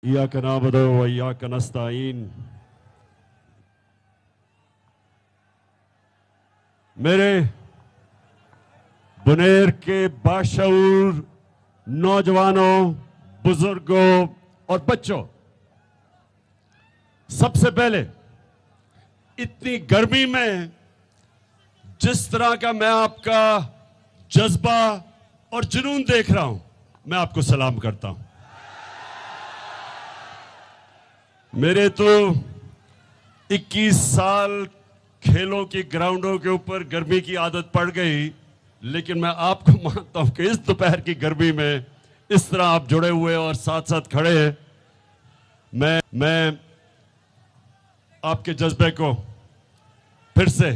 إياك نعبد وإياك نستعين میرے بنیر کے باشعور نوجوانوں، بزرگوں اور بچوں، سب سے پہلے اتنی گرمی میں جس طرح کا میں آپ کا جذبہ اور جنون دیکھ رہا ہوں، میں آپ کو سلام کرتا ہوں۔ میرے تو 21 سال کھیلوں کی گراؤنڈوں کے اوپر گرمی کی عادت پڑ گئی، لیکن میں آپ کو مانتا ہوں کہ اس دوپہر کی گرمی میں اس طرح آپ جڑے ہوئے اور ساتھ ساتھ کھڑے ہیں، میں آپ کے جذبے کو پھر سے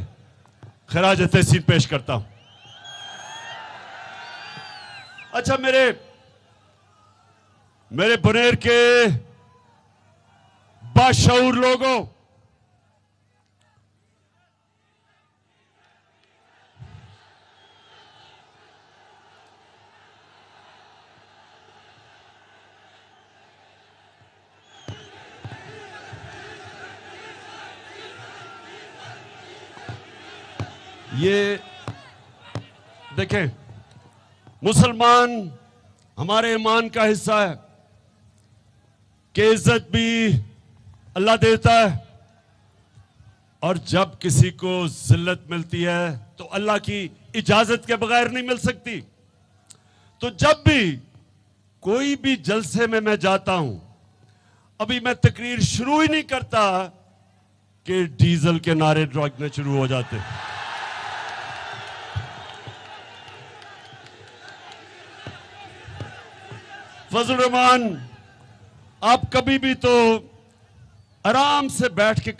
خراج تحسین پیش کرتا ہوں۔ اچھا، میرے بنیر کے باشعور لوگوں، یہ دیکھیں، مسلمان ہمارے ایمان کا حصہ ہے کہ عزت بھی اللہ دیتا ہے، اور جب کسی کو ذلت ملتی ہے تو اللہ کی اجازت کے بغیر نہیں مل سکتی۔ تو جب بھی کوئی بھی جلسے میں جاتا ہوں، ابھی میں تقریر شروع ہی نہیں کرتا کہ ڈیزل کے نعرے لگنے شروع ہو جاتے۔ فضل الرحمان، آپ کبھی بھی تو آرام سے بیٹھ کے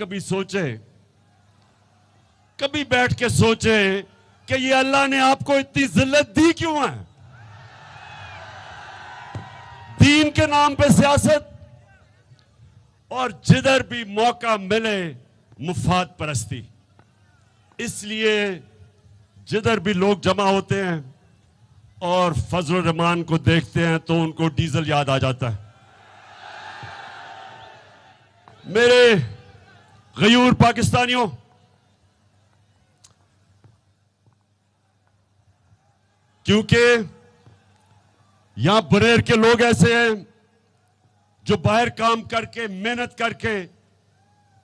کبھی بیٹھ کے سوچیں کہ یہ اللہ نے آپ کو اتنی ذلت دی کیوں ہے؟ دین کے نام پہ سیاست، اور جدھر بھی موقع ملے مفاد پرستی۔ اس لیے جدھر بھی لوگ جمع ہوتے ہیں اور فضل الرحمان کو دیکھتے ہیں تو ان کو ڈیزل یاد آ جاتا ہے۔ میرے غیور پاکستانیوں، کیونکہ یہاں بنیر کے لوگ ایسے ہیں جو باہر کام کر کے، محنت کر کے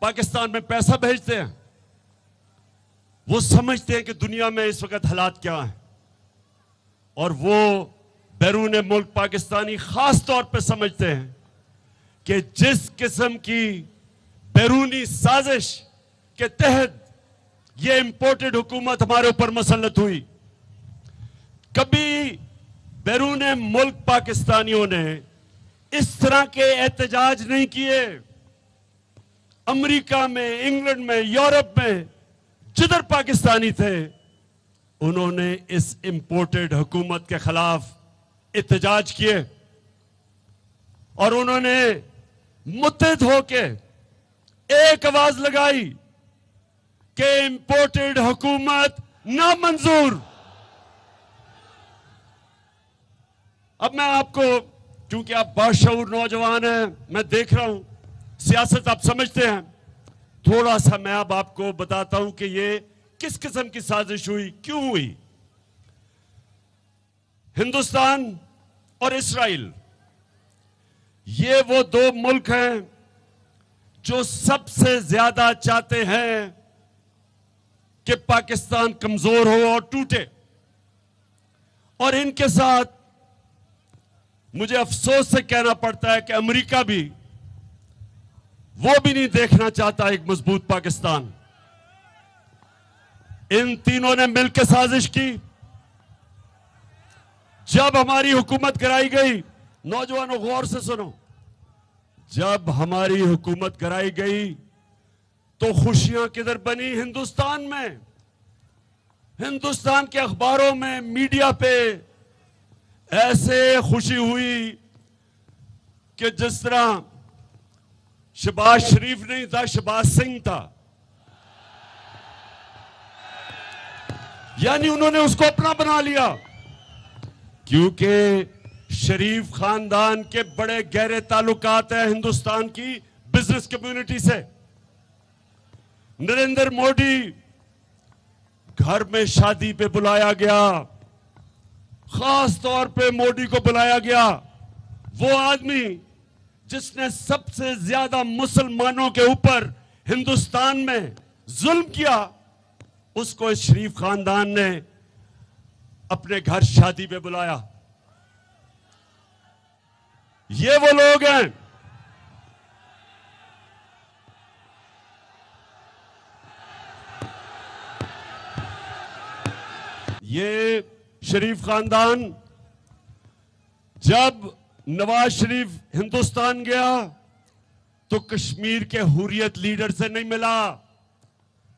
پاکستان میں پیسہ بھیجتے ہیں، وہ سمجھتے ہیں کہ دنیا میں اس وقت حالات کیا ہیں، اور وہ بیرون ملک پاکستانی خاص طور پہ سمجھتے ہیں کہ جس قسم کی بیرونی سازش کے تحت یہ امپورٹڈ حکومت ہمارے اوپر مسلط ہوئی، کبھی بیرون ملک پاکستانیوں نے اس طرح کے احتجاج نہیں کیے۔ امریکہ میں، انگلینڈ میں، یورپ میں جدھر پاکستانی تھے، انہوں نے اس امپورٹڈ حکومت کے خلاف احتجاج کیے، اور انہوں نے متحد ہو کے ایک آواز لگائی کہ امپورٹڈ حکومت نامنظور۔ اب میں آپ کو، کیونکہ آپ باشعور نوجوان ہیں، میں دیکھ رہا ہوں سیاست آپ سمجھتے ہیں، تھوڑا سا میں اب آپ کو بتاتا ہوں کہ یہ کس قسم کی سازش ہوئی، کیوں ہوئی۔ ہندوستان اور اسرائیل، یہ وہ دو ملک ہیں جو سب سے زیادہ چاہتے ہیں کہ پاکستان کمزور ہو اور ٹوٹے، اور ان کے ساتھ مجھے افسوس سے کہنا پڑتا ہے کہ امریکہ بھی، وہ بھی نہیں دیکھنا چاہتا ایک مضبوط پاکستان۔ ان تینوں نے مل کے سازش کی۔ جب ہماری حکومت گرائی گئی، نوجوانوں غور سے سنو، جب ہماری حکومت گرائی گئی تو خوشیاں کدھر بنی؟ ہندوستان میں، ہندوستان کے اخباروں میں، میڈیا پہ ایسے خوشی ہوئی کہ جس طرح شہباز شریف نہیں تھا، شہباز سنگھ تھا۔ یعنی انہوں نے اس کو اپنا بنا لیا، کیونکہ شریف خاندان کے بڑے گہرے تعلقات ہیں ہندوستان کی بزنس کمیونٹی سے. نریندر موڈی گھر میں شادی پہ بلایا گیا, خاص طور پہ موڈی کو بلایا گیا. وہ آدمی جس نے سب سے زیادہ مسلمانوں کے اوپر ہندوستان میں ظلم کیا, اس کو اس شریف خاندان نے اپنے گھر شادی پہ بلایا. یہ وہ لوگ ہیں یہ شریف خاندان. جب نواز شریف ہندوستان گیا تو کشمیر کے حریت لیڈر سے نہیں ملا,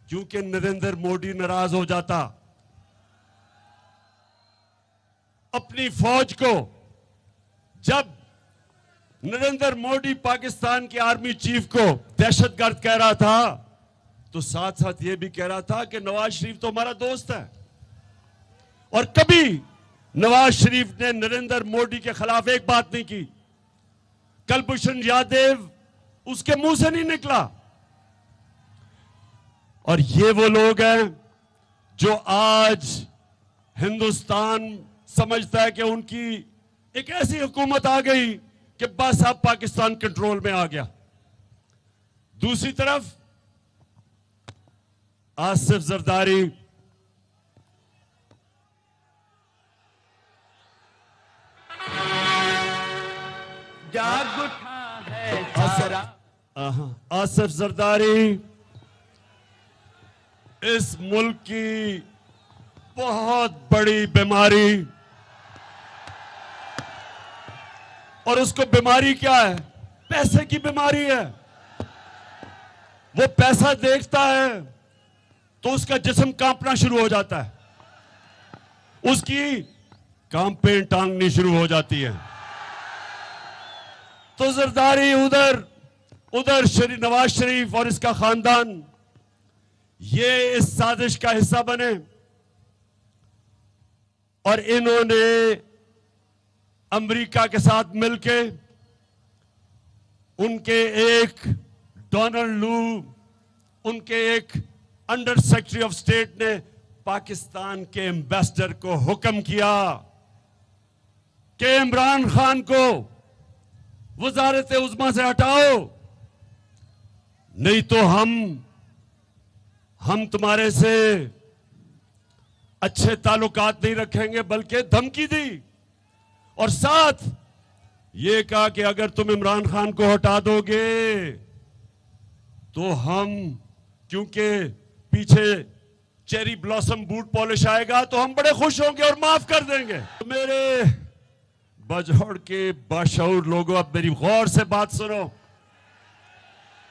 کیونکہ نریندر موڈی ناراض ہو جاتا. اپنی فوج کو جب نریندر موڈی پاکستان کے آرمی چیف کو دہشت گرد کہہ رہا تھا تو ساتھ ساتھ یہ بھی کہہ رہا تھا کہ نواز شریف تو ہمارا دوست ہے. اور کبھی نواز شریف نے نریندر موڈی کے خلاف ایک بات نہیں کی. کلبھوشن یادیو اس کے منہ سے نہیں نکلا. اور یہ وہ لوگ ہیں جو آج ہندوستان سمجھتا ہے کہ ان کی ایک ایسی حکومت آ گئی کہ بس اب پاکستان کنٹرول میں آ گیا. دوسری طرف آصف زرداری جاگ اٹھا ہے آصف زرداری اس ملک کی بہت بڑی بیماری, اور اس کو بیماری کیا ہے؟ پیسے کی بیماری ہے. وہ پیسہ دیکھتا ہے تو اس کا جسم کانپنا شروع ہو جاتا ہے, اس کی کانپیں ٹانگنی شروع ہو جاتی ہے. تو زرداری ادھر نواز شریف اور اس کا خاندان یہ اس سازش کا حصہ بنے, اور انہوں نے امریکہ کے ساتھ مل کے ان کے ایک ڈونلڈ لو, ان کے ایک انڈر سیکرٹری آف اسٹیٹ نے پاکستان کے ایمبیسڈر کو حکم کیا کہ عمران خان کو وزارت عظمیٰ سے ہٹاؤ, نہیں تو ہم تمہارے سے اچھے تعلقات نہیں رکھیں گے. بلکہ دھمکی دی, اور ساتھ یہ کہا کہ اگر تم عمران خان کو ہٹا دو گے تو ہم, کیونکہ پیچھے چیری بلاسم بوٹ پالش آئے گا, تو ہم بڑے خوش ہوں گے اور معاف کر دیں گے. میرے بجھوڑ کے باشعور لوگوں, اب میری غور سے بات سنو,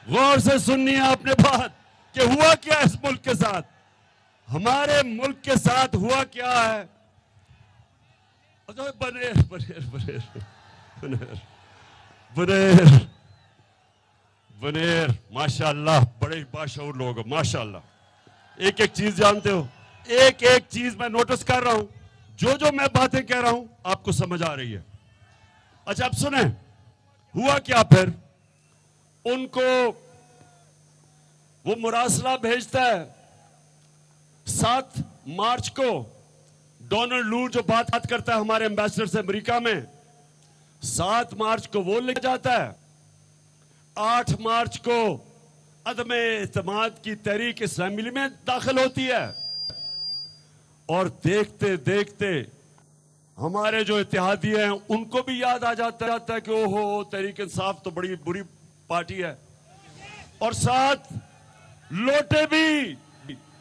غور سے سننی ہے آپ نے بات کہ ہوا کیا اس ملک کے ساتھ, ہمارے ملک کے ساتھ ہوا کیا ہے. بنیر ماشاءاللہ بڑے باشعور لوگ ہو ماشاءاللہ. ایک ایک چیز جانتے ہو, ایک ایک چیز میں نوٹس کر رہا ہوں, جو میں باتیں کہہ رہا ہوں آپ کو سمجھ آ رہی ہے. اچھا اب سنیں ہوا کیا. پھر ان کو وہ مراسلہ بھیجتا ہے 7 مارچ کو. ڈونلڈ لو جو بات کرتا ہے ہمارے ایمبیسڈر سے امریکہ میں, 7 مارچ کو وہ لکھ جاتا ہے. 8 مارچ کو عدم اعتماد کی تحریک اسلامی میں داخل ہوتی ہے, اور دیکھتے دیکھتے ہمارے جو اتحادی ہیں ان کو بھی یاد آ جاتا ہے کہ اوہو تحریک انصاف تو بڑی بری پارٹی ہے. اور ساتھ لوٹے بھی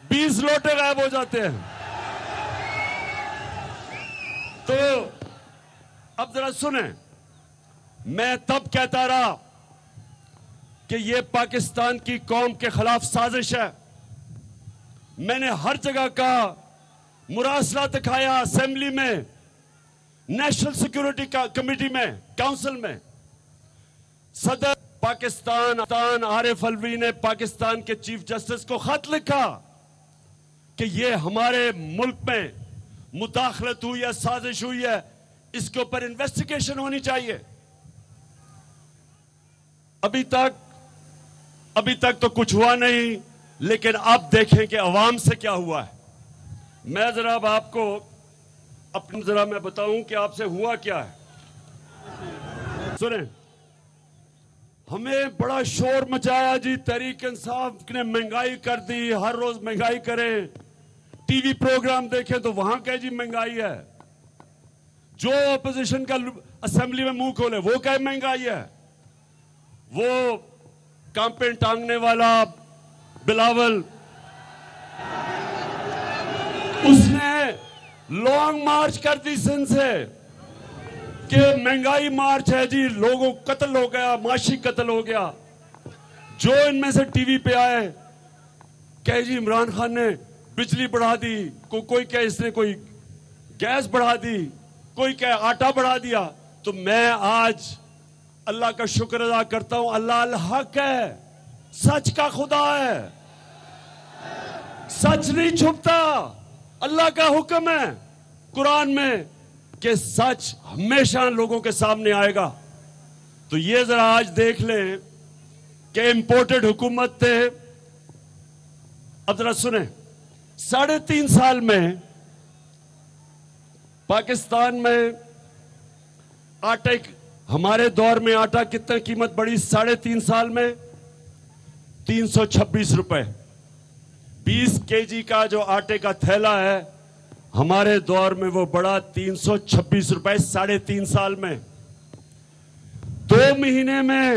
20 لوٹے غائب ہو جاتے ہیں. تو اب ذرا سنیں, میں تب کہتا رہا کہ یہ پاکستان کی قوم کے خلاف سازش ہے. میں نے ہر جگہ کا مراسلہ دکھایا, اسمبلی میں, نیشنل سیکورٹی کمیٹی میں, کاؤنسل میں. صدر پاکستان عارف الوی نے پاکستان کے چیف جسٹس کو خط لکھا کہ یہ ہمارے ملک میں مداخلت ہوئی ہے, سازش ہوئی ہے, اس کے اوپر انویسٹیگیشن ہونی چاہیے. ابھی تک تو کچھ ہوا نہیں, لیکن اب دیکھیں کہ عوام سے کیا ہوا ہے. میں ذرا اب آپ کو میں بتاؤں کہ آپ سے ہوا کیا ہے. سنیں, ہمیں بڑا شور مچایا جی, تحریک انصاف نے مہنگائی کر دی, ہر روز مہنگائی کریں, ٹی وی پروگرام دیکھیں تو وہاں کہ جی مہنگائی ہے. جو اپوزیشن کا اسمبلی میں منہ کھولے وہ کہ مہنگائی ہے. وہ کانپیں ٹانگنے والا بلاول, اس نے لانگ مارچ کر دی سندھ سے کہ مہنگائی مارچ ہے جی, لوگوں قتل ہو گیا, معاشی قتل ہو گیا. جو ان میں سے ٹی وی پہ آئے کہ جی عمران خان نے بجلی بڑھا دی, کوئی کہ اس نے کوئی گیس بڑھا دی, کوئی کہ آٹا بڑھا دیا. تو میں آج اللہ کا شکر ادا کرتا ہوں, اللہ الحق ہے, سچ کا خدا ہے, سچ نہیں چھپتا. اللہ کا حکم ہے قرآن میں کہ سچ ہمیشہ لوگوں کے سامنے آئے گا. تو یہ ذرا آج دیکھ لیں کہ امپورٹڈ حکومت تھے. اب ذرا سنیں, 3.5 سال میں پاکستان میں آٹے, ہمارے دور میں آٹا کتنا قیمت بڑھی 3.5 سال میں؟ 326 روپے. 20 kg کا جو آٹے کا تھیلا ہے ہمارے دور میں وہ بڑا 326 روپے 3.5 سال میں. 2 مہینے میں,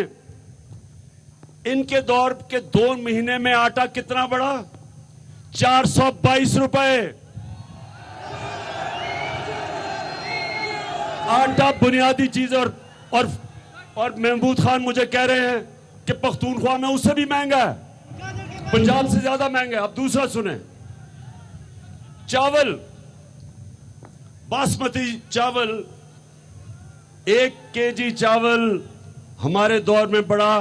ان کے دور کے 2 مہینے میں آٹا کتنا بڑا؟ 422 روپے. آٹا بنیادی چیز. اور محمود خان مجھے کہہ رہے ہیں کہ پختونخوا میں اس سے بھی مہنگا ہے, پنجاب سے زیادہ مہنگا ہے. اب دوسرا سنیں, چاول, باسمتی چاول, 1 kg چاول ہمارے دور میں بڑا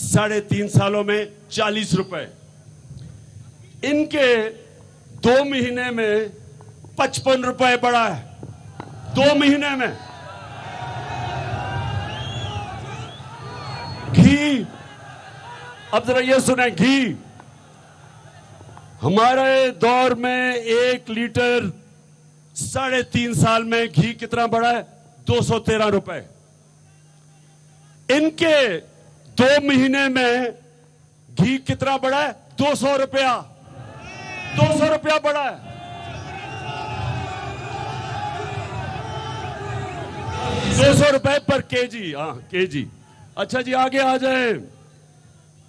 3.5 سالوں میں 40 روپے. ان کے 2 مہینے میں 55 روپے بڑا ہے. 2 مہینے میں. گھی, اب ذرا یہ سنیں, گھی ہمارے دور میں 1 لیٹر 3.5 سال میں گھی کتنا بڑا ہے؟ 213 روپے. ان کے 2 مہینے میں گھی کتنا بڑا ہے؟ 200 روپیہ. 200 روپیہ بڑا ہے. 200 روپے پر kg. ہاں kg. اچھا جی آگے آ جائیں.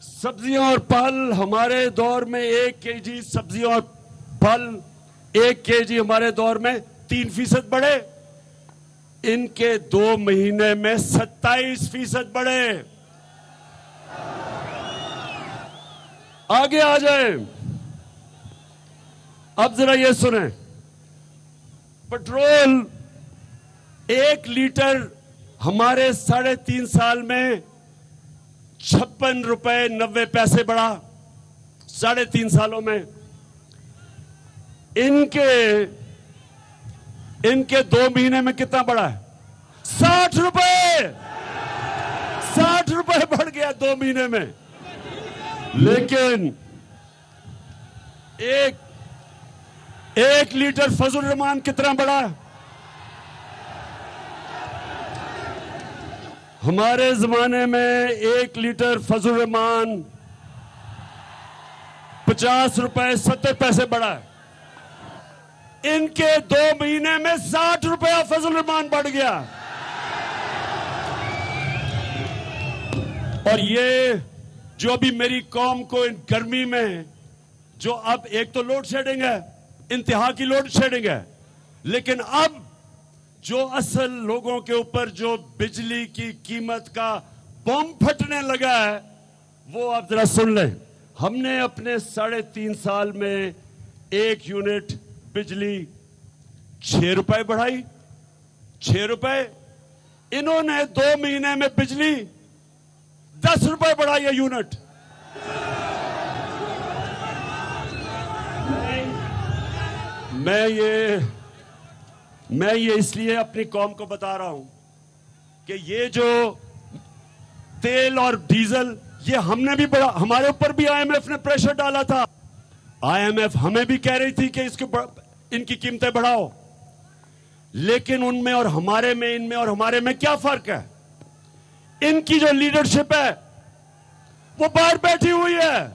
سبزیاں اور پھل ہمارے دور میں 1 kg سبزیاں اور پھل 1 kg ہمارے دور میں 3% بڑھے. ان کے 2 مہینے میں 27% بڑھے. آگے آ جائیں. اب ذرا یہ سنیں, پٹرول 1 لیٹر ہمارے 3.5 سال میں 56 روپے 90 پیسے بڑھا. 3.5 سالوں میں. ان کے 2 مہینے میں کتنا بڑھا ہے؟ 60 روپے. 60 روپے بڑھ گیا 2 مہینے میں. لیکن ایک لیٹر فضل الرحمان کتنا بڑھا ہے؟ ہمارے زمانے میں 1 لیٹر فضل الرحمان 50 روپے 70 پیسے بڑھا ہے. ان کے 2 مہینے میں 60 روپیہ فضل الرحمان بڑھ گیا. اور یہ جو ابھی میری قوم کو ان گرمی میں, جو اب ایک تو لوڈ شیڈنگ ہے, انتہا کی لوڈ شیڈنگ ہے, لیکن اب جو اصل لوگوں کے اوپر جو بجلی کی قیمت کا بم پھٹنے لگا ہے وہ آپ ذرا سن لیں. ہم نے اپنے 3.5 سال میں 1 یونٹ بجلی 6 روپے بڑھائی. 6 روپے. انہوں نے 2 مہینے میں بجلی 10 روپے بڑھائی ہے یونٹ. میں یہ اس لیے اپنی قوم کو بتا رہا ہوں کہ یہ جو تیل اور ڈیزل یہ ہم نے بھی بڑا ہمارے اوپر بھی آئی ایم ایف نے پریشر ڈالا تھا. آئی ایم ایف ہمیں بھی کہہ رہی تھی کہ ان کی قیمتیں بڑھاؤ, لیکن ان میں اور ہمارے میں, ان میں اور ہمارے میں کیا فرق ہے؟ ان کی جو لیڈرشپ ہے وہ باہر بیٹھی ہوئی ہے,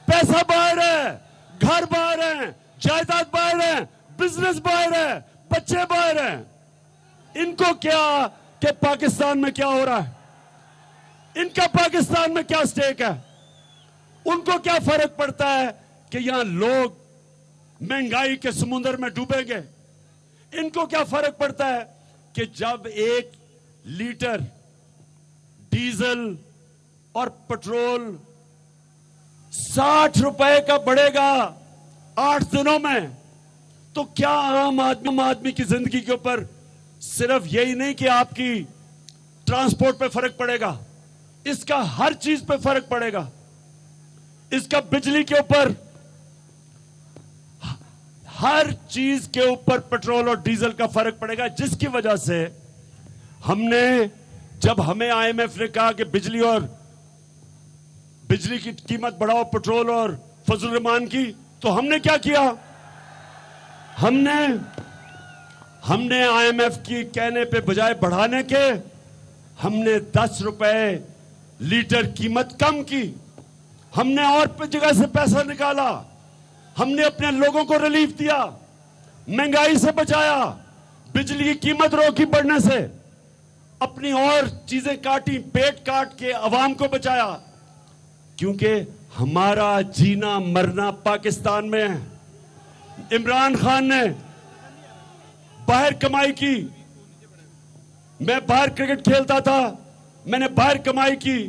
پیسہ باہر ہے, گھر باہر ہیں, جائیداد باہر ہے, بزنس باہر ہے, بچے باہر ہیں. ان کو کیا کہ پاکستان میں کیا ہو رہا ہے, ان کا پاکستان میں کیا سٹیک ہے, ان کو کیا فرق پڑتا ہے کہ یہاں لوگ مہنگائی کے سمندر میں ڈوبیں گے. ان کو کیا فرق پڑتا ہے کہ جب 1 لیٹر ڈیزل اور پٹرول 60 روپے کا بڑھے گا 8 دنوں میں, تو کیا عام آدمی کی زندگی کے اوپر صرف یہی نہیں کہ آپ کی ٹرانسپورٹ پہ فرق پڑے گا, اس کا ہر چیز پہ فرق پڑے گا. اس کا بجلی کے اوپر, ہر چیز کے اوپر پٹرول اور ڈیزل کا فرق پڑے گا. جس کی وجہ سے ہم نے, جب ہمیں آئی ایم ایف نے کہا کہ بجلی کی قیمت بڑھاؤ, پٹرول اور فضل الرحمان کی, تو ہم نے کیا کیا؟ ہم نے آئی ایم ایف کی کہنے پہ بجائے بڑھانے کے ہم نے 10 روپے لیٹر قیمت کم کی. ہم نے اور جگہ سے پیسہ نکالا, ہم نے اپنے لوگوں کو ریلیف دیا, مہنگائی سے بچایا, بجلی کی قیمت روکی بڑھنے سے, اپنی اور چیزیں کاٹی, پیٹ کاٹ کے عوام کو بچایا. کیونکہ ہمارا جینا مرنا پاکستان میں ہے. عمران خان نے باہر کمائی کی, میں باہر کرکٹ کھیلتا تھا, میں نے باہر کمائی کی,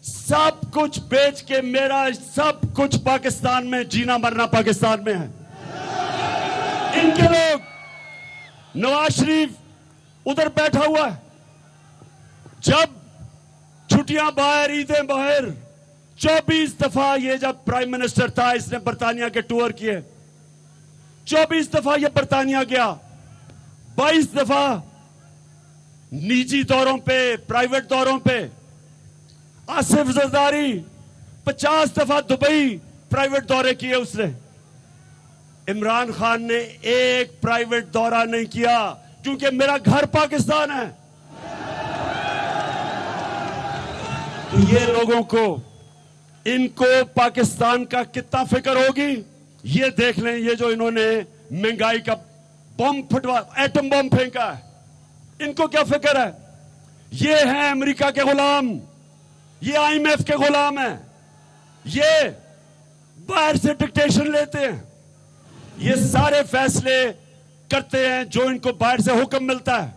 سب کچھ بیچ کے میرا سب کچھ پاکستان میں, جینا مرنا پاکستان میں ہے. ان کے لوگ, نواز شریف ادھر بیٹھا ہوا ہے, جب چھٹیاں باہر, عیدیں باہر, 24 دفعہ یہ جب پرائم منسٹر تھا اس نے برطانیہ کے ٹور کیے, 24 دفعہ یہ برطانیہ گیا, 22 دفعہ نجی دوروں پہ, پرائیویٹ دوروں پہ. آصف زرداری 50 دفعہ دبئی پرائیویٹ دورے کیے اس نے. عمران خان نے ایک پرائیویٹ دورہ نہیں کیا, کیونکہ میرا گھر پاکستان ہے. تو یہ لوگوں کو, ان کو پاکستان کا کتنا فکر ہوگی یہ دیکھ لیں. یہ جو انہوں نے مہنگائی کا بم پھٹوا, ایٹم بم پھینکا ہے, ان کو کیا فکر ہے؟ یہ ہیں امریکہ کے غلام, یہ آئی ایم ایف کے غلام ہیں, یہ باہر سے ڈکٹیشن لیتے ہیں, یہ سارے فیصلے کرتے ہیں جو ان کو باہر سے حکم ملتا ہے.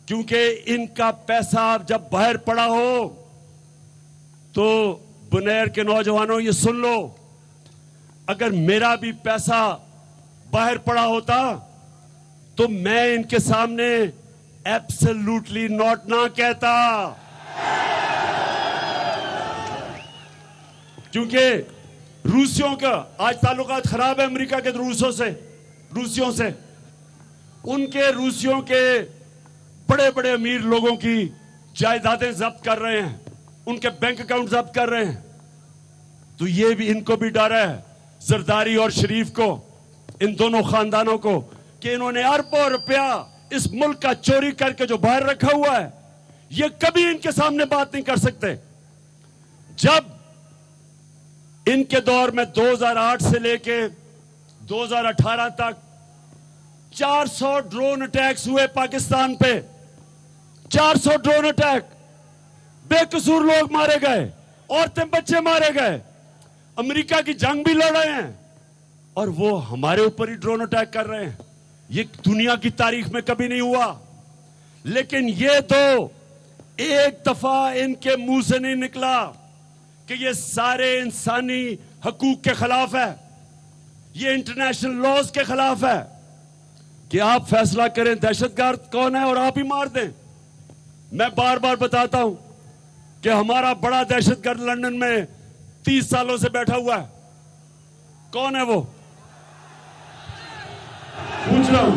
کیونکہ ان کا پیسہ جب باہر پڑا ہو تو بنیر کے نوجوانوں یہ سن لو, اگر میرا بھی پیسہ باہر پڑا ہوتا تو میں ان کے سامنے ایبسلیوٹلی ناٹ نہ کہتا. کیونکہ روسیوں کا آج تعلقات خراب ہے امریکہ کے روسیوں سے. ان کے روسیوں کے بڑے بڑے امیر لوگوں کی جائیدادیں ضبط کر رہے ہیں, ان کے بینک اکاؤنٹ ضبط کر رہے ہیں. تو یہ بھی ان کو بھی ڈر ہے, زرداری اور شریف کو, ان دونوں خاندانوں کو, کہ انہوں نے اربوں روپیہ اس ملک کا چوری کر کے جو باہر رکھا ہوا ہے, یہ کبھی ان کے سامنے بات نہیں کر سکتے. جب ان کے دور میں 2008 سے لے کے 2018 تک 400 ڈرون اٹیکس ہوئے پاکستان پہ, 400 ڈرون اٹیک, بے قصور لوگ مارے گئے, عورتیں بچے مارے گئے, امریکہ کی جنگ بھی لڑ رہے ہیں, اور وہ ہمارے اوپر ہی ڈرون اٹیک کر رہے ہیں. یہ دنیا کی تاریخ میں کبھی نہیں ہوا. لیکن یہ تو ایک دفعہ ان کے منہ سے نہیں نکلا کہ یہ سارے انسانی حقوق کے خلاف ہے, یہ انٹرنیشنل لاز کے خلاف ہے, کہ آپ فیصلہ کریں دہشت گرد کون ہے اور آپ ہی مار دیں. میں بار بار بتاتا ہوں کہ ہمارا بڑا دہشت گرد لندن میں 30 سالوں سے بیٹھا ہوا ہے. کون ہے وہ؟ پوچھ رہا ہوں.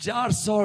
400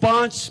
5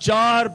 4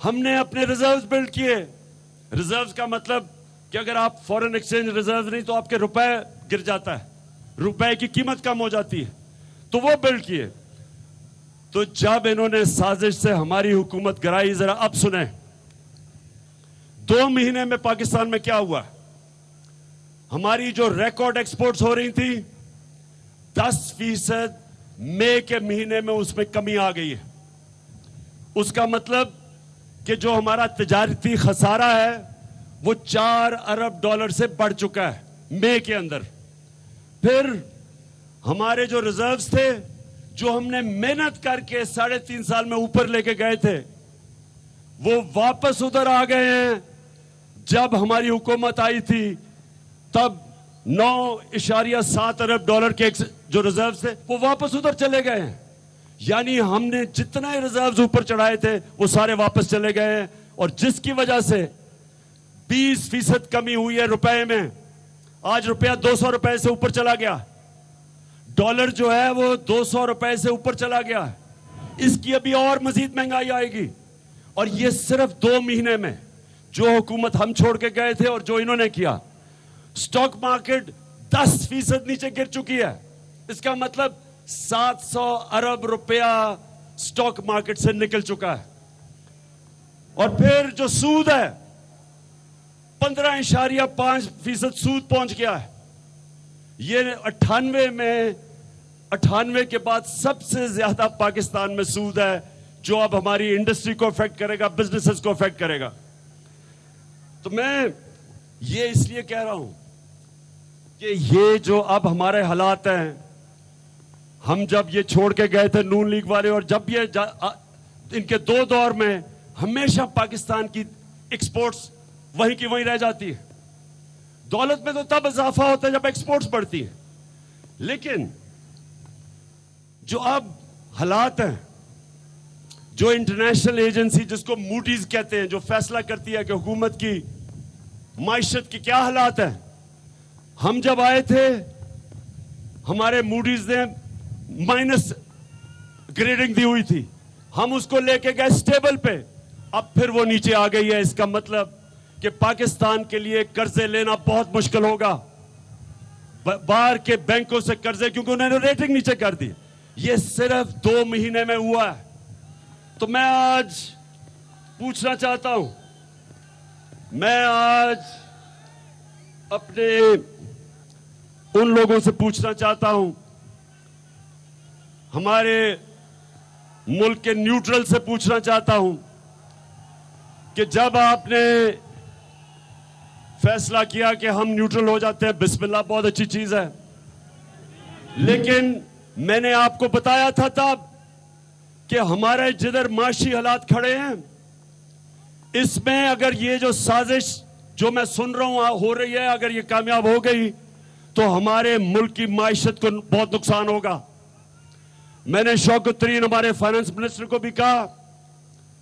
ہم نے اپنے ریزروز بلڈ کیے. ریزروز کا مطلب کہ اگر آپ فورن ایکسچینج ریزروز نہیں تو آپ کے روپے گر جاتا ہے, روپے کی قیمت کم ہو جاتی ہے, تو وہ بلڈ کیے. تو جب انہوں نے سازش سے ہماری حکومت گرائی, ذرا اب سنیں 2 مہینے میں پاکستان میں کیا ہوا. ہماری جو ریکارڈ ایکسپورٹس ہو رہی تھی 10% مئی کے مہینے میں اس میں کمی آ گئی ہے. اس کا مطلب کہ جو ہمارا تجارتی خسارہ ہے وہ $4 ارب سے بڑھ چکا ہے مئی کے اندر. پھر ہمارے جو ریزروز تھے جو ہم نے محنت کر کے 3.5 سال میں اوپر لے کے گئے تھے وہ واپس ادھر آ گئے ہیں. جب ہماری حکومت آئی تھی تب $9.7 ارب کے جو ریزروز تھے وہ واپس ادھر چلے گئے ہیں. یعنی ہم نے جتنا ریزروز اوپر چڑھائے تھے وہ سارے واپس چلے گئے ہیں, اور جس کی وجہ سے 20% کمی ہوئی ہے روپے میں. آج روپیہ 200 روپے سے اوپر چلا گیا, ڈالر جو ہے وہ 200 روپے سے اوپر چلا گیا. اس کی ابھی اور مزید مہنگائی آئے گی. اور یہ صرف 2 مہینے میں جو حکومت ہم چھوڑ کے گئے تھے اور جو انہوں نے کیا. سٹاک مارکیٹ 10% نیچے گر چکی ہے. اس کا مطلب 700 ارب روپیہ سٹاک مارکیٹ سے نکل چکا ہے. اور پھر جو سود ہے 15.5% سود پہنچ گیا ہے. یہ 98 کے بعد سب سے زیادہ پاکستان میں سود ہے, جو اب ہماری انڈسٹری کو افیکٹ کرے گا, بزنسز کو افیکٹ کرے گا. تو میں یہ اس لیے کہہ رہا ہوں کہ یہ جو اب ہمارے حالات ہیں, ہم جب یہ چھوڑ کے گئے تھے نون لیگ والے, اور جب یہ ان کے 2 دور میں ہمیشہ پاکستان کی ایکسپورٹس وہیں کی وہیں رہ جاتی ہے. دولت میں تو تب اضافہ ہوتا ہے جب ایکسپورٹس بڑھتی ہے. لیکن جو اب حالات ہیں, جو انٹرنیشنل ایجنسی جس کو موڈیز کہتے ہیں, جو فیصلہ کرتی ہے کہ حکومت کی معیشت کی کیا حالات ہیں, ہم جب آئے تھے ہمارے موڈیز نے مائنس گریڈنگ دی ہوئی تھی, ہم اس کو لے کے گئے سٹیبل پہ, اب پھر وہ نیچے آ گئی ہے. اس کا مطلب کہ پاکستان کے لیے قرضے لینا بہت مشکل ہوگا, باہر کے بینکوں سے قرضے, کیونکہ انہوں نے ریٹنگ نیچے کر دی. یہ صرف 2 مہینے میں ہوا ہے. تو میں آج پوچھنا چاہتا ہوں, میں آج اپنے ان لوگوں سے پوچھنا چاہتا ہوں, ہمارے ملک کے نیوٹرل سے پوچھنا چاہتا ہوں کہ جب آپ نے فیصلہ کیا کہ ہم نیوٹرل ہو جاتے ہیں, بسم اللہ, بہت اچھی چیز ہے. لیکن میں نے آپ کو بتایا تھا تب کہ ہمارے جدھر معاشی حالات کھڑے ہیں, اس میں اگر یہ جو سازش جو میں سن رہا ہوں ہو رہی ہے, اگر یہ کامیاب ہو گئی تو ہمارے ملک کی معیشت کو بہت نقصان ہوگا. میں نے شوکت ترین ہمارے فائنانس منسٹر کو بھی کہا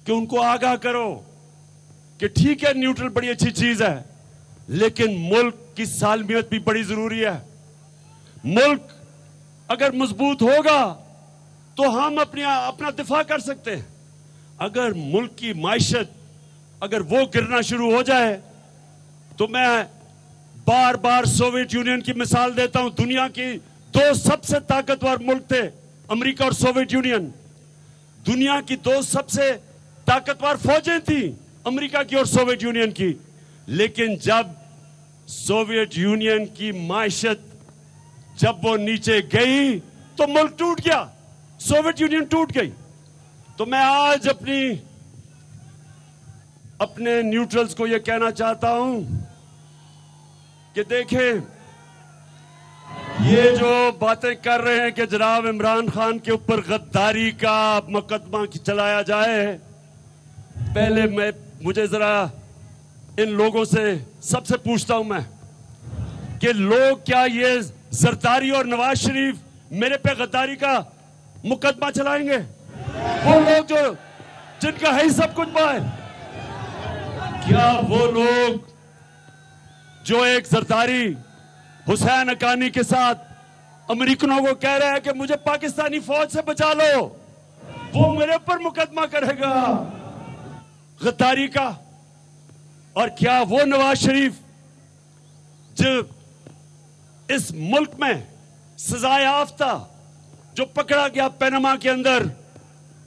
کہ ان کو آگاہ کرو کہ ٹھیک ہے نیوٹرل بڑی اچھی چیز ہے, لیکن ملک کی سالمیت بھی بڑی ضروری ہے. ملک اگر مضبوط ہوگا تو ہم اپنا دفاع کر سکتے ہیں. اگر ملک کی معیشت اگر وہ گرنا شروع ہو جائے تو میں بار بار سوویت یونین کی مثال دیتا ہوں. دنیا کی 2 سب سے طاقتور ملک تھے, امریکہ اور سوویت یونین. دنیا کی 2 سب سے طاقتور فوجیں تھیں, امریکہ کی اور سوویت یونین کی. لیکن جب سوویت یونین کی معیشت جب وہ نیچے گئی تو ملک ٹوٹ گیا, سوویت یونین ٹوٹ گئی. تو میں آج اپنے نیوٹرلز کو یہ کہنا چاہتا ہوں کہ دیکھیں, یہ جو باتیں کر رہے ہیں کہ جناب عمران خان کے اوپر غداری کا مقدمہ چلایا جائے, پہلے مجھے ذرا ان لوگوں سے سب سے پوچھتا ہوں میں کہ لوگ کیا یہ زرداری اور نواز شریف میرے پہ غداری کا مقدمہ چلائیں گے؟ وہ لوگ جن کا ہے سب کچھ باہر, کیا وہ لوگ جو ایک زرداری حسین حقانی کے ساتھ امریکنوں کو کہہ رہے ہیں کہ مجھے پاکستانی فوج سے بچا لو, وہ میرے پر مقدمہ کرے گا؟ غداری کا؟ اور کیا وہ نواز شریف جو اس ملک میں سزا یافتہ، جو پکڑا گیا پینما کے اندر،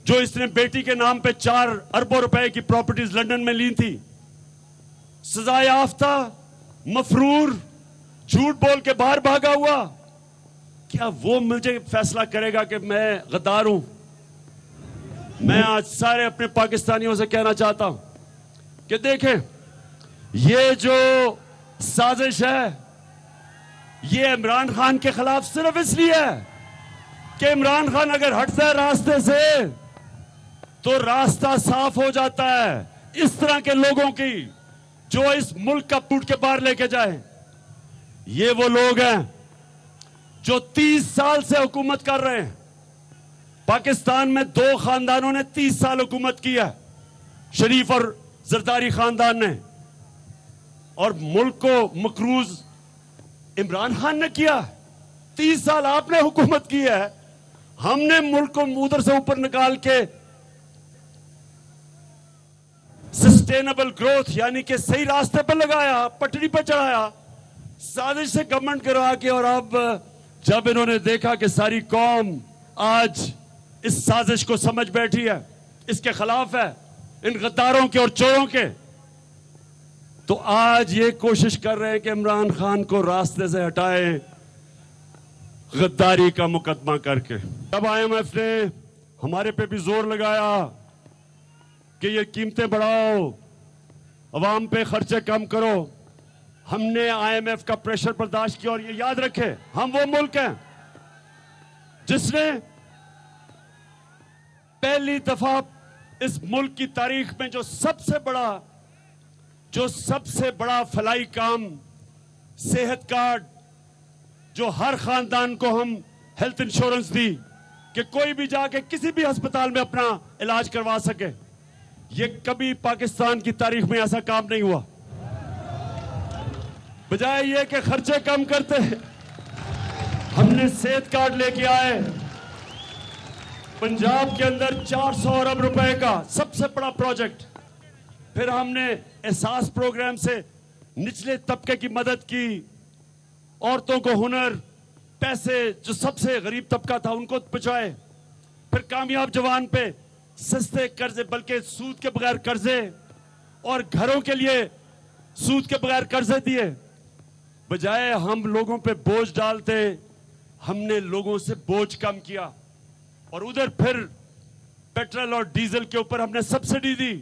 جو اس نے بیٹی کے نام پہ 4 اربوں روپے کی پراپرٹیز لندن میں لی تھی، سزا یافتہ مفرور، جھوٹ بول کے باہر بھاگا ہوا، کیا وہ مجھے فیصلہ کرے گا کہ میں غدار ہوں؟ میں آج سارے اپنے پاکستانیوں سے کہنا چاہتا ہوں کہ دیکھیں، یہ جو سازش ہے یہ عمران خان کے خلاف صرف اس لیے ہے کہ عمران خان اگر ہٹتا ہے راستے سے تو راستہ صاف ہو جاتا ہے اس طرح کے لوگوں کی جو اس ملک کا پوٹ کے باہر لے کے جائیں۔ یہ وہ لوگ ہیں جو 30 سال سے حکومت کر رہے ہیں۔ پاکستان میں 2 خاندانوں نے 30 سال حکومت کی ہے، شریف اور زرداری خاندان نے، اور ملک کو مقروض عمران خان نے کیا۔ 30 سال آپ نے حکومت کی ہے، ہم نے ملک کو ادھر سے اوپر نکال کے سسٹینیبل گروتھ یعنی کہ صحیح راستے پر لگایا، پٹری پر چڑھایا، سازش سے گورنمنٹ کروا کے، اور اب جب انہوں نے دیکھا کہ ساری قوم آج اس سازش کو سمجھ بیٹھی ہے، اس کے خلاف ہے، ان غداروں کے اور چوروں کے، تو آج یہ کوشش کر رہے ہیں کہ عمران خان کو راستے سے ہٹائیں غداری کا مقدمہ کر کے۔ جب IMF نے ہمارے پہ بھی زور لگایا کہ یہ قیمتیں بڑھاؤ، عوام پہ خرچے کم کرو، ہم نے IMF کا پریشر برداشت کیا، اور یہ یاد رکھے ہم وہ ملک ہیں جس نے پہلی دفعہ اس ملک کی تاریخ میں جو سب سے بڑا فلاحی کام، صحت کارڈ، جو ہر خاندان کو ہم ہیلتھ انشورنس دی کہ کوئی بھی جا کے کسی بھی ہسپتال میں اپنا علاج کروا سکے، یہ کبھی پاکستان کی تاریخ میں ایسا کام نہیں ہوا۔ بجائے یہ کہ خرچے کم کرتے، ہم نے صحت کارڈ لے کے آئے، پنجاب کے اندر 400 ارب روپے کا سب سے بڑا پروجیکٹ۔ پھر ہم نے احساس پروگرام سے نچلے طبقے کی مدد کی، عورتوں کو ہنر، پیسے، جو سب سے غریب طبقہ تھا ان کو پہنچائے۔ پھر کامیاب جوان پہ سستے قرضے، بلکہ سود کے بغیر قرضے، اور گھروں کے لیے سود کے بغیر قرضے دیے۔ بجائے ہم لوگوں پہ بوجھ ڈالتے، ہم نے لوگوں سے بوجھ کم کیا، اور ادھر پھر پیٹرول اور ڈیزل کے اوپر ہم نے سبسڈی دی،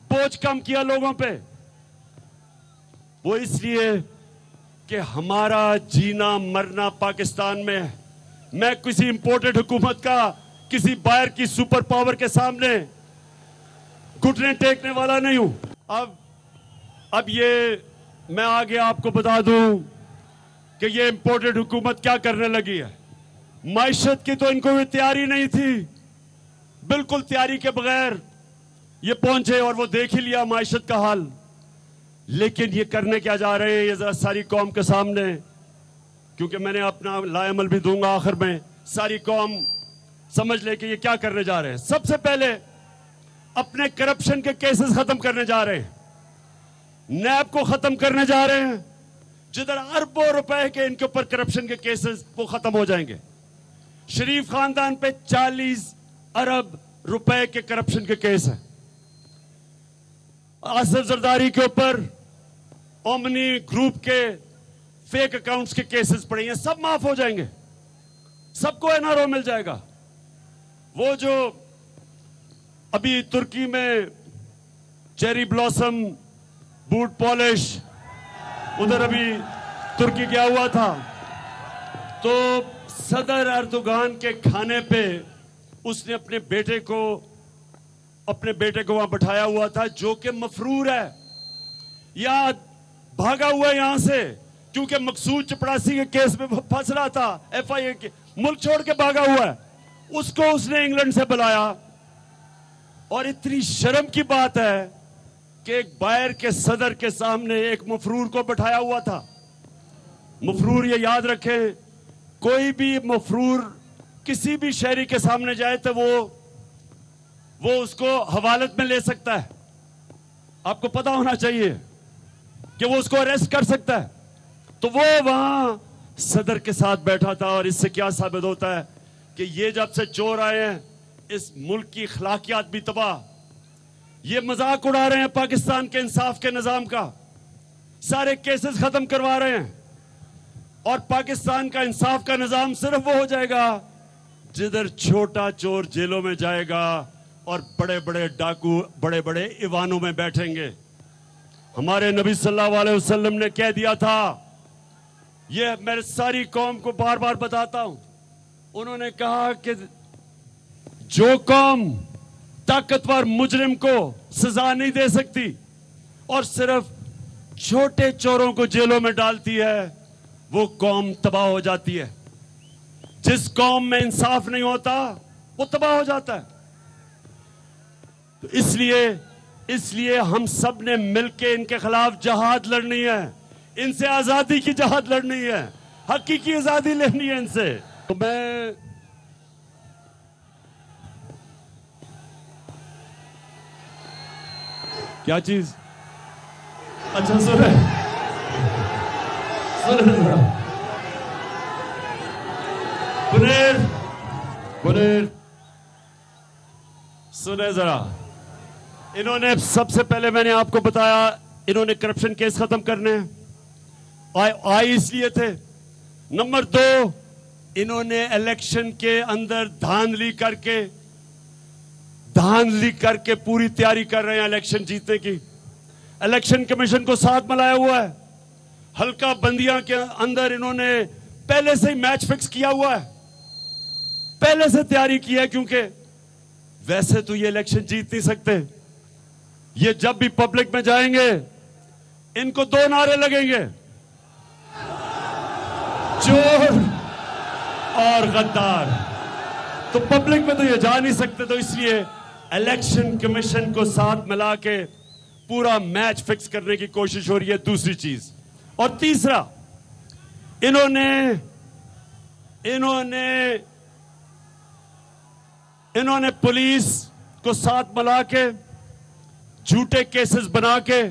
بوجھ کم کیا لوگوں پہ۔ وہ اس لیے کہ ہمارا جینا مرنا پاکستان میں ہے۔ میں کسی امپورٹڈ حکومت کا، کسی باہر کی سپر پاور کے سامنے گھٹنے ٹیکنے والا نہیں ہوں۔ اب یہ میں آگے آپ کو بتا دوں کہ یہ امپورٹڈ حکومت کیا کرنے لگی ہے۔ معیشت کی تو ان کو بھی تیاری نہیں تھی، بالکل تیاری کے بغیر یہ پہنچے، اور وہ دیکھ ہی لیا معیشت کا حال۔ لیکن یہ کرنے کیا جا رہے ہیں، یہ ذرا ساری قوم کے سامنے، کیونکہ میں نے اپنا لائے عمل بھی دوں گا آخر میں، ساری قوم سمجھ لے کہ یہ کیا کرنے جا رہے ہیں۔ سب سے پہلے اپنے کرپشن کے کیسز ختم کرنے جا رہے ہیں، نیب کو ختم کرنے جا رہے ہیں، جدھر اربوں روپے کے ان کے اوپر کرپشن کے کیسز وہ ختم ہو جائیں گے۔ شریف خاندان پہ 40 ارب روپے کے کرپشن کے کیس ہیں۔ آصف زرداری کے اوپر اومنی گروپ کے فیک اکاؤنٹس کے کیسز پڑے ہیں، سب معاف ہو جائیں گے، سب کو NRO مل جائے گا۔ وہ جو ابھی ترکی میں چیری بلاسم بوٹ پالش، ادھر ابھی ترکی گیا ہوا تھا، تو صدر اردوغان کے کھانے پہ اس نے اپنے بیٹے کو وہاں بٹھایا ہوا تھا، جو کہ مفرور ہے یا بھاگا ہوا ہے یہاں سے، کیونکہ مقصود چپڑاسی کے کیس میں پھنس رہا تھا، FIA کے ملک چھوڑ کے بھاگا ہوا ہے، اس کو اس نے انگلینڈ سے بلایا۔ اور اتنی شرم کی بات ہے کہ ایک باہر کے صدر کے سامنے ایک مفرور کو بٹھایا ہوا تھا۔ مفرور، یہ یاد رکھیں، کوئی بھی مفرور کسی بھی شہری کے سامنے جائے تو وہ اس کو حوالت میں لے سکتا ہے، آپ کو پتا ہونا چاہیے کہ وہ اس کو اریسٹ کر سکتا ہے. تو وہ وہاں صدر کے ساتھ بیٹھا تھا. اور اس سے کیا ثابت ہوتا ہے کہ یہ جب سے چور آئے ہیں اس ملک کی اخلاقیات بھی تباہ. یہ مذاق اڑا رہے ہیں پاکستان کے انصاف کے نظام کا, سارے کیسز ختم کروا رہے ہیں. اور پاکستان کا انصاف کا نظام صرف وہ ہو جائے گا جدھر چھوٹا چور جیلوں میں جائے گا اور بڑے بڑے ڈاکو بڑے بڑے ایوانوں میں بیٹھیں گے. ہمارے نبی صلی اللہ علیہ وسلم نے کہہ دیا تھا, یہ میں ساری قوم کو بار بار بتاتا ہوں, انہوں نے کہا کہ جو قوم طاقتور مجرم کو سزا نہیں دے سکتی اور صرف چھوٹے چوروں کو جیلوں میں ڈالتی ہے وہ قوم تباہ ہو جاتی ہے. جس قوم میں انصاف نہیں ہوتا وہ تباہ ہو جاتا ہے. تو اس لیے ہم سب نے مل کے ان کے خلاف جہاد لڑنی ہے, ان سے آزادی کی جہاد لڑنی ہے, حقیقی آزادی لینی ہے ان سے. تو میں کیا چیز اچھا سنیں سنیں ذرا. انہوں نے سب سے پہلے میں نے آپ کو بتایا انہوں نے کرپشن کیس ختم کرنے آئے اس لیے تھے. نمبر 2 انہوں نے الیکشن کے اندر دھاندلی کر کے پوری تیاری کر رہے ہیں الیکشن جیتنے کی. الیکشن کمیشن کو ساتھ ملایا ہوا ہے. حلقہ بندیاں کے اندر انہوں نے پہلے سے ہی میچ فکس کیا ہوا ہے, پہلے سے تیاری کی ہے, کیونکہ ویسے تو یہ الیکشن جیت نہیں سکتے. یہ جب بھی پبلک میں جائیں گے ان کو 2 نعرے لگیں گے, چور اور غدار. تو پبلک میں تو یہ جا نہیں سکتے. تو اس لیے الیکشن کمیشن کو ساتھ ملا کے پورا میچ فکس کرنے کی کوشش ہو رہی ہے. دوسری چیز. اور تیسرا انہوں نے پولیس کو ساتھ ملا کے جھوٹے کیسز بنا کے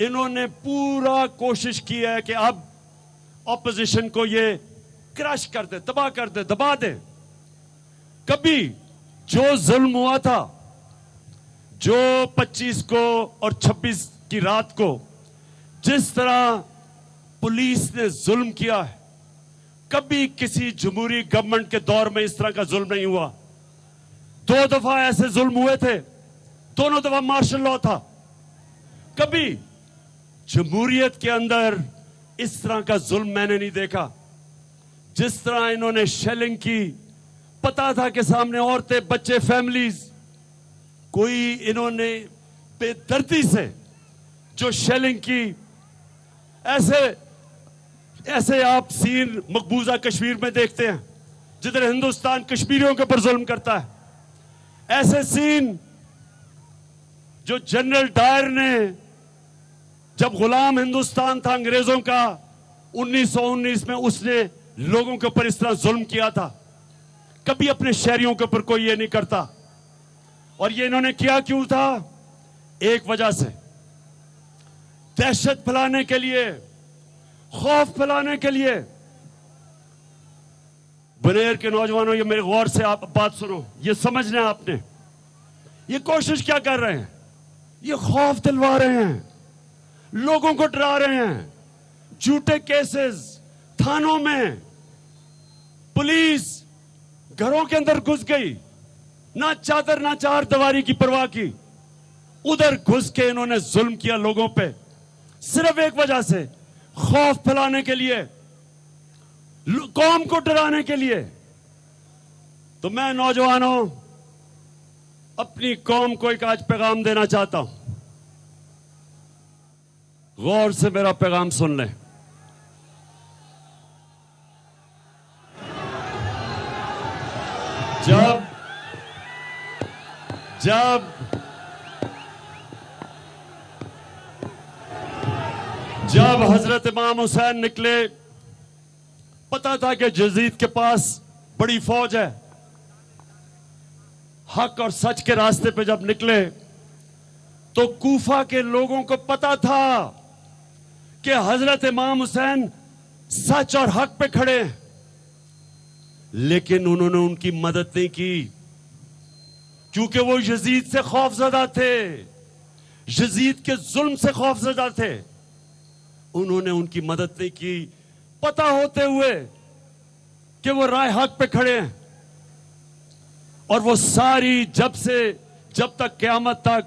انہوں نے پورا کوشش کی ہے کہ اب اپوزیشن کو یہ کرش کر دے, تباہ کر دے, دبا دے. کبھی جو ظلم ہوا تھا, جو 25 کو اور 26 کی رات کو جس طرح پولیس نے ظلم کیا ہے, کبھی کسی جمہوری گورنمنٹ کے دور میں اس طرح کا ظلم نہیں ہوا. 2 دفعہ ایسے ظلم ہوئے تھے, دونوں دفعہ مارشل لاء تھا. کبھی جمہوریت کے اندر اس طرح کا ظلم میں نے نہیں دیکھا. جس طرح انہوں نے شیلنگ کی, پتا تھا کہ سامنے عورتیں, بچے, فیملیز, کوئی انہوں نے بے دردی سے جو شیلنگ کی. ایسے آپ سین مقبوضہ کشمیر میں دیکھتے ہیں جدھر ہندوستان کشمیریوں کے اوپر ظلم کرتا ہے. ایسے سین جو جنرل ڈائر نے جب غلام ہندوستان تھا انگریزوں کا 1919 میں, اس نے لوگوں کے اوپر اس طرح ظلم کیا تھا. کبھی اپنے شہریوں کے اوپر کوئی یہ نہیں کرتا. اور یہ انہوں نے کیا کیوں تھا؟ ایک وجہ سے, دہشت پھیلانے کے لیے, خوف پھیلانے کے لیے. بنیر کے نوجوانوں, یہ میرے غور سے آپ بات سنو, یہ سمجھنا آپ نے, یہ کوشش کیا کر رہے ہیں؟ یہ خوف دلوا رہے ہیں, لوگوں کو ڈرا رہے ہیں. جھوٹے کیسز تھانوں میں, پولیس گھروں کے اندر گھس گئی, نہ چادر نہ چار دیواری کی پرواہ کی, ادھر گھس کے انہوں نے ظلم کیا لوگوں پہ, صرف ایک وجہ سے, خوف پھیلانے کے لیے, قوم کو ڈرانے کے لیے. تو میں نوجوانوں اپنی قوم کو ایک آج پیغام دینا چاہتا ہوں, غور سے میرا پیغام سن لیں. جب حضرت امام حسین نکلے, پتا تھا کہ یزید کے پاس بڑی فوج ہے. حق اور سچ کے راستے پہ جب نکلے تو کوفہ کے لوگوں کو پتا تھا کہ حضرت امام حسین سچ اور حق پہ کھڑے ہیں، لیکن انہوں نے ان کی مدد نہیں کی، کیونکہ وہ یزید سے خوف زدہ تھے، یزید کے ظلم سے خوف زدہ تھے۔ انہوں نے ان کی مدد نہیں کی، پتہ ہوتے ہوئے کہ وہ رائے حق پہ کھڑے ہیں، اور وہ ساری جب تک قیامت تک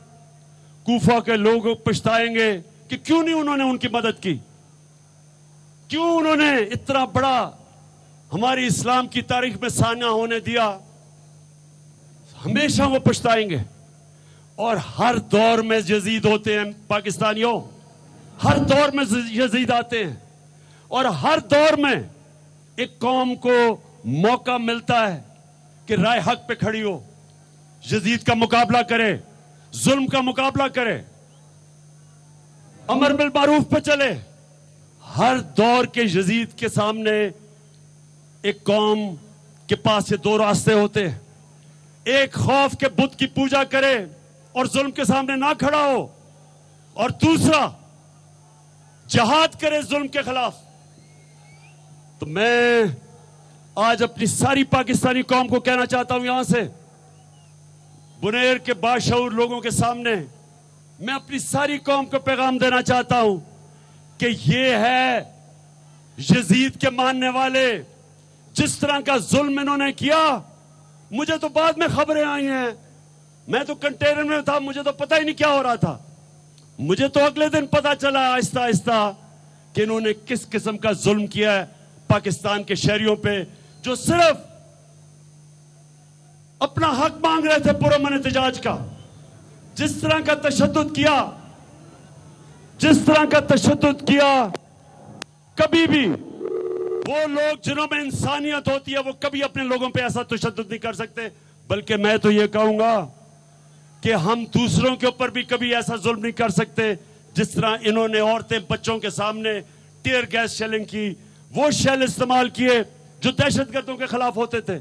کوفہ کے لوگ پچھتائیں گے کہ کیوں نہیں انہوں نے ان کی مدد کی، کیوں انہوں نے اتنا بڑا ہماری اسلام کی تاریخ میں سانحہ ہونے دیا۔ ہمیشہ وہ پچھتائیں گے۔ اور ہر دور میں یزید ہوتے ہیں پاکستانیوں، ہر دور میں یزید آتے ہیں، اور ہر دور میں ایک قوم کو موقع ملتا ہے کہ رائے حق پہ کھڑی ہو، یزید کا مقابلہ کرے، ظلم کا مقابلہ کرے، امر بالمعروف پہ چلے۔ ہر دور کے یزید کے سامنے ایک قوم کے پاس یہ دو راستے ہوتے ہیں، ایک خوف کے بت کی پوجا کرے اور ظلم کے سامنے نہ کھڑا ہو، اور دوسرا جہاد کرے ظلم کے خلاف۔ تو میں آج اپنی ساری پاکستانی قوم کو کہنا چاہتا ہوں، یہاں سے بنیر کے باشعور لوگوں کے سامنے میں اپنی ساری قوم کو پیغام دینا چاہتا ہوں کہ یہ ہے یزید کے ماننے والے، جس طرح کا ظلم انہوں نے کیا۔ مجھے تو بعد میں خبریں آئی ہیں، میں تو کنٹینر میں تھا، مجھے تو پتہ ہی نہیں کیا ہو رہا تھا، مجھے تو اگلے دن پتہ چلا آہستہ آہستہ کہ انہوں نے کس قسم کا ظلم کیا ہے پاکستان کے شہریوں پہ، جو صرف اپنا حق مانگ رہے تھے پرامن احتجاج کا۔ جس طرح کا تشدد کیا کبھی بھی وہ لوگ جنہوں میں انسانیت ہوتی ہے وہ کبھی اپنے لوگوں پہ ایسا تشدد نہیں کر سکتے۔ بلکہ میں تو یہ کہوں گا کہ ہم دوسروں کے اوپر بھی کبھی ایسا ظلم نہیں کر سکتے جس طرح انہوں نے عورتیں بچوں کے سامنے ٹیئر گیس شیلنگ کی، وہ شیل استعمال کیے جو دہشت گردوں کے خلاف ہوتے تھے۔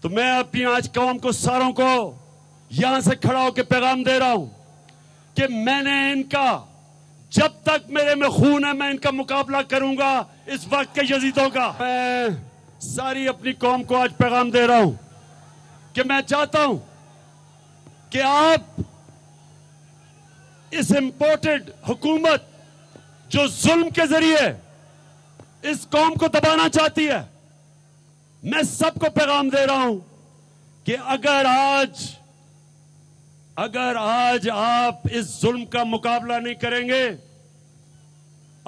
تو میں اپنی آج قوم کو ساروں کو یہاں سے کھڑا ہو کے پیغام دے رہا ہوں کہ میں نے ان کا، جب تک میرے میں خون ہے میں ان کا مقابلہ کروں گا اس وقت کے یزیدوں کا۔ میں ساری اپنی قوم کو آج پیغام دے رہا ہوں کہ میں چاہتا ہوں کہ آپ اس امپورٹڈ حکومت جو ظلم کے ذریعے اس قوم کو دبانا چاہتی ہے، میں سب کو پیغام دے رہا ہوں کہ اگر آج آپ اس ظلم کا مقابلہ نہیں کریں گے،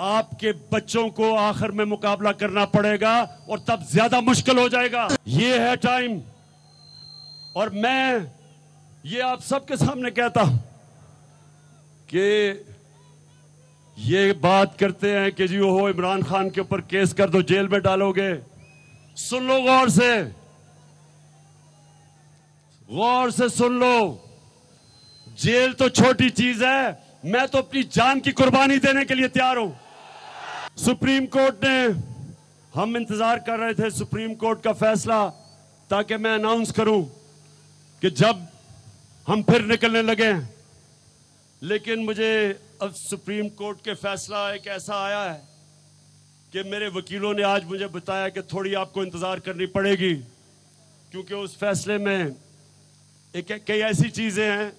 آپ کے بچوں کو آخر میں مقابلہ کرنا پڑے گا اور تب زیادہ مشکل ہو جائے گا۔ یہ ہے ٹائم، اور میں یہ آپ سب کے سامنے کہتا ہوں کہ یہ بات کرتے ہیں کہ جی وہ عمران خان کے اوپر کیس کر دو، جیل میں ڈالو گے۔ سن لو غور سے سن لو، جیل تو چھوٹی چیز ہے، میں تو اپنی جان کی قربانی دینے کے لیے تیار ہوں۔ سپریم کورٹ نے، ہم انتظار کر رہے تھے سپریم کورٹ کا فیصلہ تاکہ میں اناؤنس کروں کہ جب ہم پھر نکلنے لگے ہیں، لیکن مجھے اب سپریم کورٹ کے فیصلہ ایک ایسا آیا ہے کہ میرے وکیلوں نے آج مجھے بتایا کہ تھوڑی آپ کو انتظار کرنی پڑے گی، کیونکہ اس فیصلے میں کئی ایسی چیزیں ہیں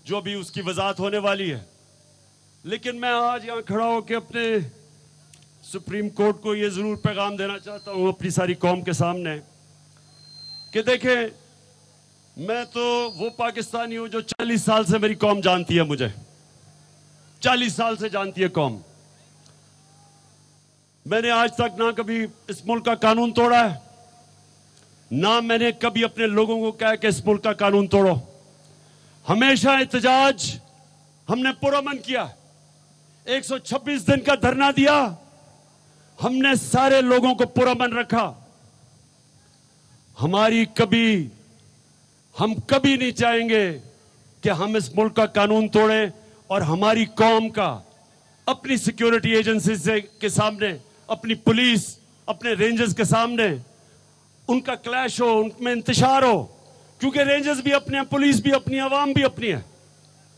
جو ابھی اس کی وضاحت ہونے والی ہے۔ لیکن میں آج یہاں کھڑا ہو کے اپنے سپریم کورٹ کو یہ ضرور پیغام دینا چاہتا ہوں اپنی ساری قوم کے سامنے کہ دیکھیں، میں تو وہ پاکستانی ہوں جو 40 سال سے میری قوم جانتی ہے، مجھے 40 سال سے جانتی ہے قوم۔ میں نے آج تک نہ کبھی اس ملک کا قانون توڑا ہے، نہ میں نے کبھی اپنے لوگوں کو کہا کہ اس ملک کا قانون توڑو۔ ہمیشہ احتجاج ہم نے پرامن کیا، 126 دن کا دھرنا دیا، ہم نے سارے لوگوں کو پرامن رکھا۔ ہم کبھی نہیں چاہیں گے کہ ہم اس ملک کا قانون توڑیں اور ہماری قوم کا اپنی سیکیورٹی ایجنسیز کے سامنے، اپنی پولیس، اپنے رینجرز کے سامنے ان کا کلیش ہو، ان میں انتشار ہو، کیونکہ رینجرز بھی اپنے ہیں، پولیس بھی اپنی، عوام بھی اپنی ہے۔